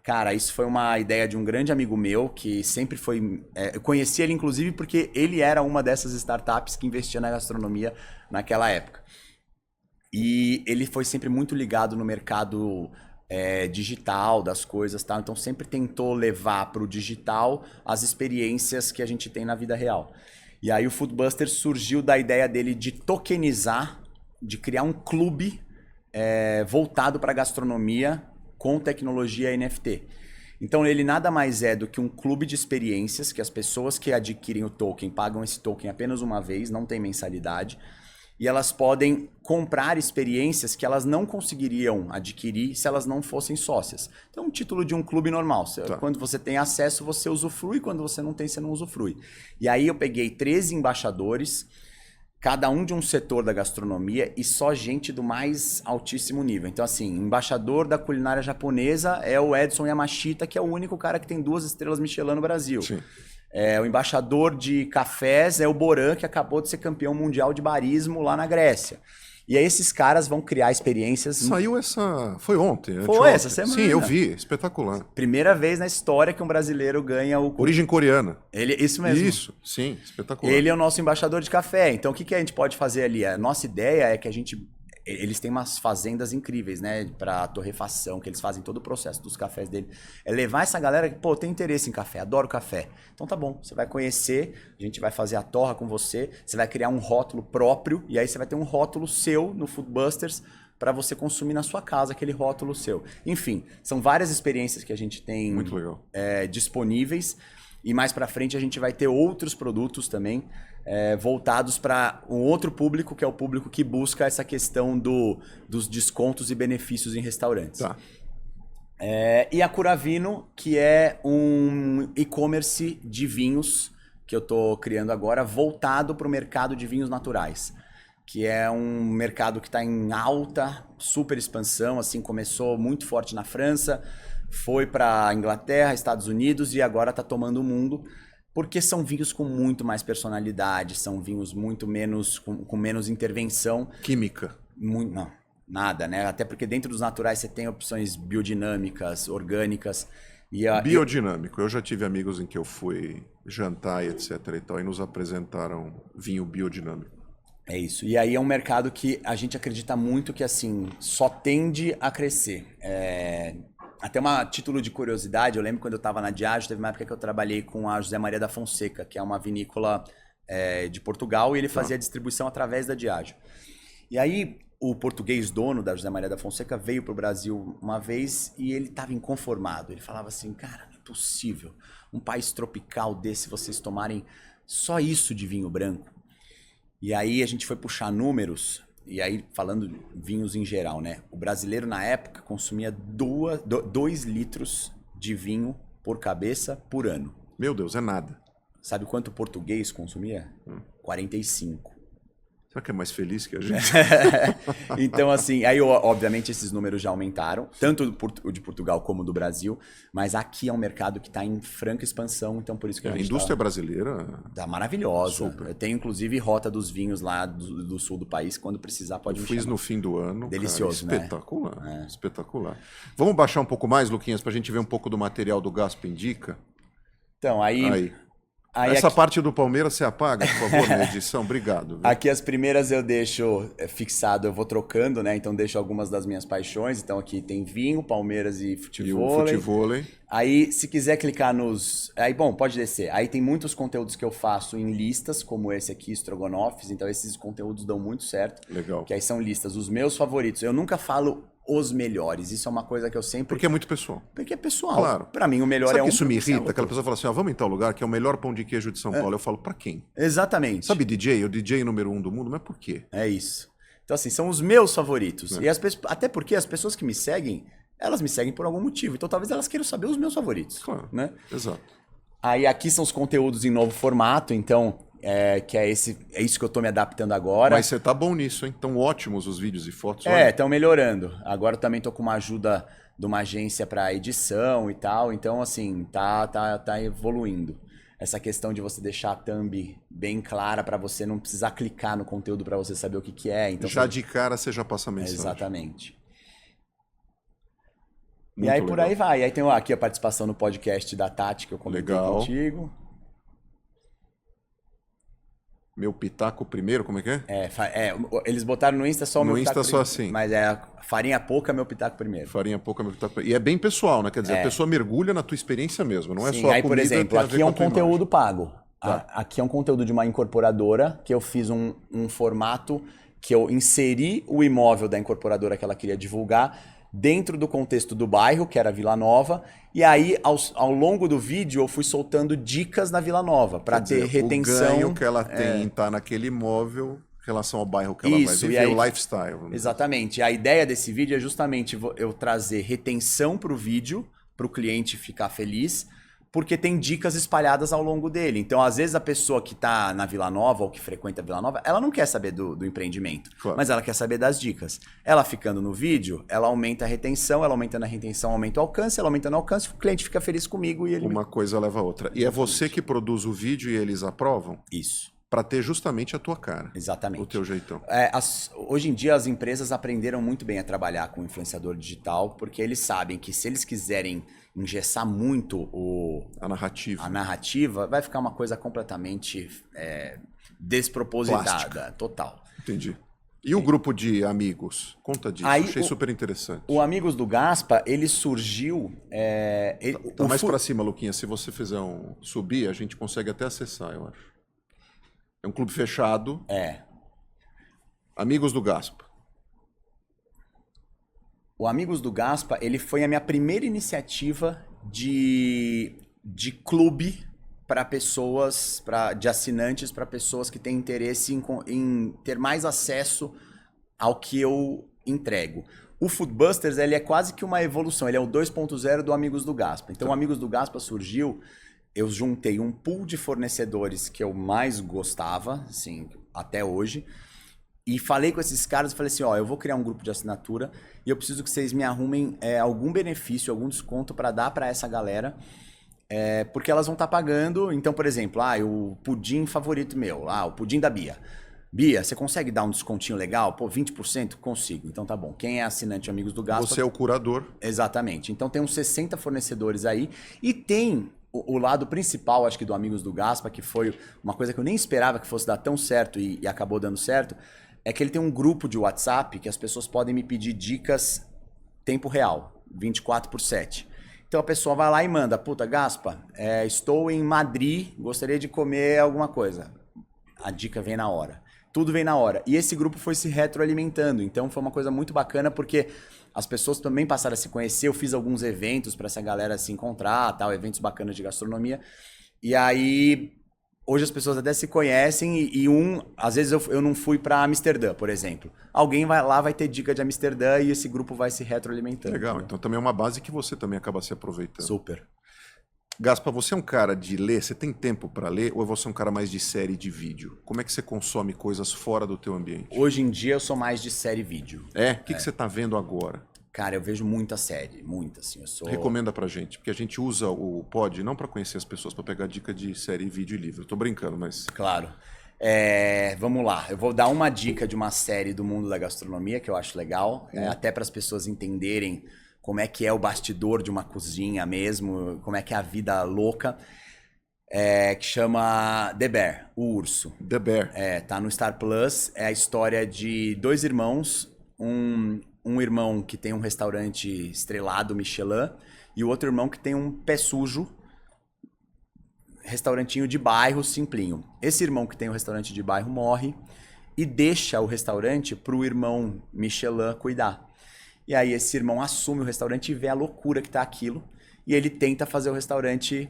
Cara, isso foi uma ideia de um grande amigo meu, que sempre foi... eu conheci ele, inclusive, porque ele era uma dessas startups que investia na gastronomia naquela época. E ele foi sempre muito ligado no mercado... digital das coisas, tal. Então sempre tentou levar para o digital as experiências que a gente tem na vida real. E aí o Foodbusters surgiu da ideia dele de tokenizar, de criar um clube voltado para gastronomia com tecnologia NFT. Então ele nada mais é do que um clube de experiências que as pessoas que adquirem o token pagam esse token apenas uma vez, não tem mensalidade. E elas podem comprar experiências que elas não conseguiriam adquirir se elas não fossem sócias. Então, um título de um clube normal. Tá. Quando você tem acesso, você usufrui. Quando você não tem, você não usufrui. E aí eu peguei 13 embaixadores, cada um de um setor da gastronomia e só gente do mais altíssimo nível. Então, assim, embaixador da culinária japonesa é o Edson Yamashita, que é o único cara que tem 2 estrelas Michelin no Brasil. Sim. O embaixador de cafés é o Boran, que acabou de ser campeão mundial de barismo lá na Grécia. E aí esses caras vão criar experiências... Saiu essa... Foi ontem. Foi essa semana. Sim, eu vi. Espetacular. Primeira vez na história que um brasileiro ganha o... Origem coreana. Isso mesmo. Isso, sim. Espetacular. Ele é o nosso embaixador de café. Então o que a gente pode fazer ali? A nossa ideia é que a gente... Eles têm umas fazendas incríveis, né? Para torrefação, que eles fazem todo o processo dos cafés dele. É levar essa galera que, pô, tem interesse em café, adoro café. Então tá bom, você vai conhecer, a gente vai fazer a torra com você, você vai criar um rótulo próprio, e aí você vai ter um rótulo seu no Foodbusters para você consumir na sua casa aquele rótulo seu. Enfim, são várias experiências que a gente tem muito legal. Disponíveis. E mais para frente a gente vai ter outros produtos também voltados para um outro público, que é o público que busca essa questão dos descontos e benefícios em restaurantes. Tá. E a Curavino, que é um e-commerce de vinhos que eu estou criando agora, voltado para o mercado de vinhos naturais, que é um mercado que está em alta, super expansão, assim, começou muito forte na França, foi para Inglaterra, Estados Unidos e agora está tomando o mundo, porque são vinhos com muito mais personalidade, são vinhos muito menos, com menos intervenção. Química. Não, nada, né? Até porque dentro dos naturais você tem opções biodinâmicas, orgânicas. Biodinâmico. Eu já tive amigos em que eu fui jantar e etc. e tal, e nos apresentaram vinho biodinâmico. É isso. E aí é um mercado que a gente acredita muito que, assim, só tende a crescer. Até uma título de curiosidade, eu lembro quando eu estava na Diageo, teve uma época que eu trabalhei com a José Maria da Fonseca, que é uma vinícola de Portugal, e ele fazia distribuição através da Diageo. E aí, o português dono da José Maria da Fonseca veio para o Brasil uma vez e ele estava inconformado. Ele falava assim, cara, não é possível, um país tropical desse, vocês tomarem só isso de vinho branco. E aí a gente foi puxar números, e aí falando de vinhos em geral, né? O brasileiro na época consumia 2 litros de vinho por cabeça por ano. Meu Deus, é nada. Sabe quanto o português consumia? 45. Será que é mais feliz que a gente? Então, assim, aí obviamente esses números já aumentaram, tanto o de Portugal como do Brasil, mas aqui é um mercado que está em franca expansão, então por isso que A indústria brasileira tá maravilhosa. Super. Eu tenho inclusive rota dos vinhos lá do sul do país, quando precisar pode me fiz chamar. no fim do ano. Delicioso, cara, né? espetacular, espetacular. Vamos baixar um pouco mais, Luquinhas, pra gente ver um pouco do material do Gaspa Indica? Então, aí Essa aqui, parte do Palmeiras você apaga, por favor, na edição. Obrigado. Viu? aqui as primeiras eu deixo fixado, eu vou trocando, né? Então deixo algumas das minhas paixões. Então aqui tem vinho, Palmeiras e E futebol. o futevôlei. Aí, se quiser clicar nos... Aí, bom, pode descer. Aí tem muitos conteúdos que eu faço em listas, como esse aqui, Strogonofs. Então esses conteúdos dão muito certo. Legal. Que aí são listas, os meus favoritos. Eu nunca falo os melhores. Isso é uma coisa que eu sempre... Porque é muito pessoal. Porque é pessoal. Claro. Pra mim, o melhor Sabe é um... que isso me pra você é irrita? outro. Aquela pessoa fala assim, ó, vamos em tal lugar que é o melhor pão de queijo de São Paulo. Eu falo, pra quem? Exatamente. Sabe DJ? O DJ número 1 do mundo, mas por quê? É isso. Então, assim, são os meus favoritos. E até porque as pessoas que me seguem, elas me seguem por algum motivo. Então, talvez elas queiram saber os meus favoritos. Claro. Né? Exato. Aí, aqui são os conteúdos em novo formato. Então, que é isso que eu tô me adaptando agora. Mas você tá bom nisso, hein? Tão ótimos os vídeos e fotos. Estão melhorando. Agora eu também tô com uma ajuda de uma agência para edição e tal. Então, assim, tá evoluindo. Essa questão de você deixar a thumb bem clara para você não precisar clicar no conteúdo para você saber o que é. Então, Já de cara você já passa a mensagem. Exatamente. Muito e aí por legal. aí vai. Aí tem aqui a participação no podcast da Tati que eu comentei Legal. contigo. Meu pitaco primeiro, como é que é? Eles botaram no Insta só o No meu pitaco Insta só primeiro. assim. Mas é farinha pouca, meu pitaco primeiro. Farinha pouca, meu pitaco primeiro. E é bem pessoal, né? Quer dizer, a pessoa mergulha na tua experiência mesmo, não é Sim, só a aí, comida. por exemplo, tem a ver aqui é com um a tua conteúdo imagem. pago. Tá. Aqui é um conteúdo de uma incorporadora que eu fiz um formato que eu inseri o imóvel da incorporadora que ela queria divulgar dentro do contexto do bairro, que era Vila Nova, e aí ao longo do vídeo eu fui soltando dicas na Vila Nova para Quer dizer, ter retenção. O ganho que ela tem em estar naquele imóvel em relação ao bairro que ela vai Isso, e viver, aí- o lifestyle. vamos dizer. Exatamente. A ideia desse vídeo é justamente eu trazer retenção para o vídeo, para o cliente ficar feliz, porque tem dicas espalhadas ao longo dele. Então, às vezes, a pessoa que está na Vila Nova ou que frequenta a Vila Nova, ela não quer saber do empreendimento, Claro. mas ela quer saber das dicas. Ela ficando no vídeo, ela aumenta a retenção, ela aumenta na retenção, aumenta o alcance, ela aumenta no alcance, o cliente fica feliz comigo e ele... Uma coisa leva a outra. E é você que produz o vídeo e eles aprovam Isso, para ter justamente a tua cara, exatamente. o teu jeitão. Hoje em dia as empresas aprenderam muito bem a trabalhar com influenciador digital, porque eles sabem que se eles quiserem engessar muito A narrativa. a narrativa, vai ficar uma coisa completamente despropositada, Plástica. total. Entendi. E o grupo de amigos? Conta disso. Aí, Achei super interessante. O Amigos do Gaspa, ele surgiu... Tá mais pra cima, Luquinha. Se você fizer subir, a gente consegue até acessar, eu acho. É um clube fechado. Amigos do Gaspa. O Amigos do Gaspa, ele foi a minha primeira iniciativa de clube para pessoas, de assinantes, para pessoas que têm interesse em ter mais acesso ao que eu entrego. O Foodbusters, ele é quase que uma evolução, ele é o 2.0 do Amigos do Gaspa. Então, o Amigos do Gaspa surgiu, eu juntei um pool de fornecedores que eu mais gostava, assim, até hoje, e falei com esses caras e falei assim, ó, eu vou criar um grupo de assinatura e eu preciso que vocês me arrumem algum benefício, algum desconto para dar para essa galera, porque elas vão estar pagando. Então, por exemplo, o pudim favorito meu, o pudim da Bia. Bia, você consegue dar um descontinho legal? Pô, 20%? Consigo. Então tá bom. Quem é assinante Amigos do Gaspa... Você é o curador. Exatamente. Então tem uns 60 fornecedores aí e tem o lado principal, acho que do Amigos do Gaspa, que foi uma coisa que eu nem esperava que fosse dar tão certo e acabou dando certo, é que ele tem um grupo de WhatsApp que as pessoas podem me pedir dicas tempo real. 24/7. Então a pessoa vai lá e manda, puta, Gaspa, estou em Madrid, gostaria de comer alguma coisa. A dica vem na hora. Tudo vem na hora. E esse grupo foi se retroalimentando. Então foi uma coisa muito bacana, porque as pessoas também passaram a se conhecer. Eu fiz alguns eventos para essa galera se encontrar, tal, eventos bacanas de gastronomia. E aí, hoje as pessoas até se conhecem às vezes eu não fui para Amsterdã, por exemplo. Alguém vai lá, vai ter dica de Amsterdã e esse grupo vai se retroalimentando. Legal, entendeu? então também é uma base que você também acaba se aproveitando. Super. Gaspa, você é um cara de ler? Você tem tempo para ler ou você é um cara mais de série de vídeo? Como é que você consome coisas fora do teu ambiente? Hoje em dia eu sou mais de série e vídeo. O que você tá vendo agora? Cara, eu vejo muita série, muita, assim, Recomenda pra gente, porque a gente usa o pod não pra conhecer as pessoas, pra pegar dica de série, vídeo e livro. Eu tô brincando, mas... Claro. Vamos lá, eu vou dar uma dica de uma série do mundo da gastronomia que eu acho legal, até para as pessoas entenderem como é que é o bastidor de uma cozinha mesmo, como é que é a vida louca, que chama The Bear, o Urso. The Bear. Tá no Star Plus, é a história de dois irmãos, um irmão que tem um restaurante estrelado Michelin e o outro irmão que tem um pé sujo, restaurantinho de bairro simplinho. Esse irmão que tem o restaurante de bairro morre e deixa o restaurante pro irmão Michelin cuidar. E aí esse irmão assume o restaurante e vê a loucura que tá aquilo e ele tenta fazer o restaurante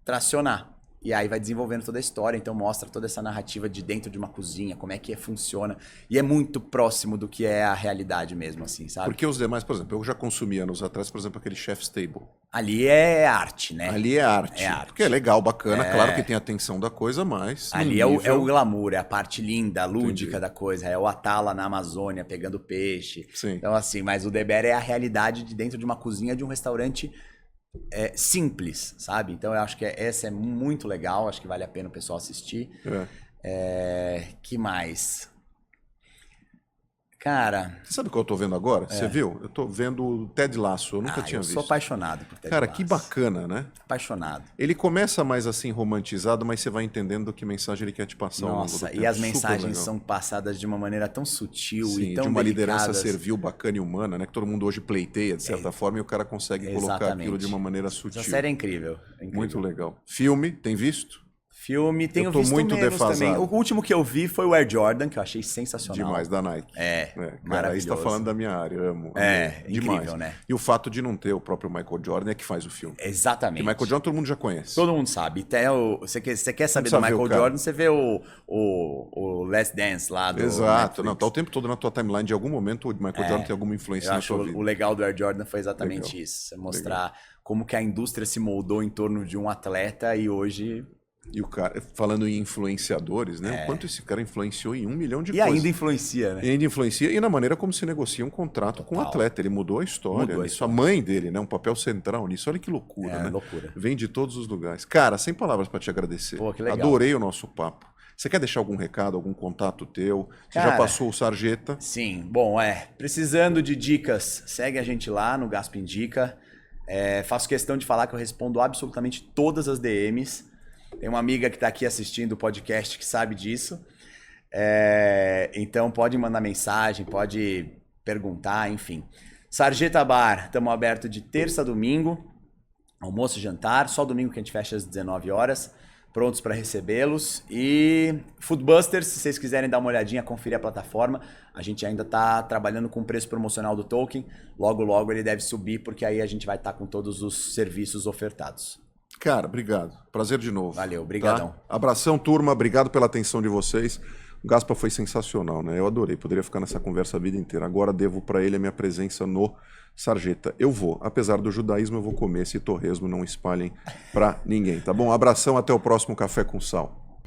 tracionar. E aí vai desenvolvendo toda a história, então mostra toda essa narrativa de dentro de uma cozinha, como é que funciona. E é muito próximo do que é a realidade mesmo, assim, sabe? Porque os demais, por exemplo, eu já consumi anos atrás, por exemplo, aquele Chef's Table. Ali é arte, né? Ali é arte. É arte. Porque é legal, bacana, claro que tem a atenção da coisa, mas... Ali é o glamour, é a parte linda, lúdica da coisa. É o Atala na Amazônia pegando peixe. Sim. Então, assim, mas o The Bear é a realidade de dentro de uma cozinha de um restaurante simples, sabe? Então eu acho que essa é muito legal, acho que vale a pena o pessoal assistir. Que mais? Cara... Você sabe o que eu tô vendo agora? Você viu? Eu tô vendo o Ted Lasso, eu nunca tinha visto. Eu sou apaixonado por Ted Cara, Lasso. que bacana, né? Apaixonado. Ele começa mais assim romantizado, mas você vai entendendo que mensagem ele quer te passar ao longo do Nossa, tempo. e as Super mensagens legal. são passadas de uma maneira tão sutil Sim, e tão de uma delicadas. liderança servil, bacana e humana, né? Que todo mundo hoje pleiteia, de certa forma, e o cara consegue colocar aquilo de uma maneira sutil. Essa série é incrível. Muito legal. Filme, tem visto? Filme, tenho Eu tô visto muito menos defasado. também. O último que eu vi foi o Air Jordan, que eu achei sensacional. Demais, da Nike. Cara, aí você tá falando da minha área, eu amo. Incrível, demais. né? E o fato de não ter o próprio Michael Jordan é que faz o filme. Exatamente. Porque Michael Jordan todo mundo já conhece. Todo mundo sabe. Até você quer saber Não do precisa ver Michael o cara. Jordan, você vê o Last Dance lá do Exato. Netflix. Não, tá o tempo todo na tua timeline. De algum momento o Michael Jordan tem alguma influência Eu na acho tua vida. o legal do Air Jordan foi exatamente Legal. isso. Você mostrar como que a indústria se moldou em torno de um atleta e hoje... E o cara, falando em influenciadores, né? O quanto esse cara influenciou em 1 milhão de E coisas. ainda influencia, né? E ainda influencia e na maneira como se negocia um contrato com o atleta. Ele mudou a história. Mudou a Isso, a mãe dele, né? Um papel central nisso. Olha que loucura, né? Loucura. Vem de todos os lugares. Cara, sem palavras para te agradecer. Pô, que legal. Adorei o nosso papo. Você quer deixar algum recado, algum contato teu? Você Cara, já passou o Sarjeta? Sim. Bom, precisando de dicas, segue a gente lá no Gaspa Indica. Faço questão de falar que eu respondo absolutamente todas as DMs. Tem uma amiga que está aqui assistindo o podcast que sabe disso. Então pode mandar mensagem, pode perguntar, enfim. Sarjeta Bar, estamos abertos de terça a domingo, almoço e jantar, só domingo que a gente fecha às 19 horas, prontos para recebê-los. E Foodbusters, se vocês quiserem dar uma olhadinha, conferir a plataforma, a gente ainda está trabalhando com o preço promocional do token, logo logo ele deve subir, porque aí a gente vai estar com todos os serviços ofertados. Cara, obrigado. Prazer de novo. Valeu, brigadão. Tá? Abração, turma. Obrigado pela atenção de vocês. O Gaspa foi sensacional, né? Eu adorei. Poderia ficar nessa conversa a vida inteira. Agora devo para ele a minha presença no Sarjeta. Eu vou. Apesar do judaísmo, eu vou comer esse torresmo. Não espalhem para ninguém, tá bom? Abração. Até o próximo Café com Sal.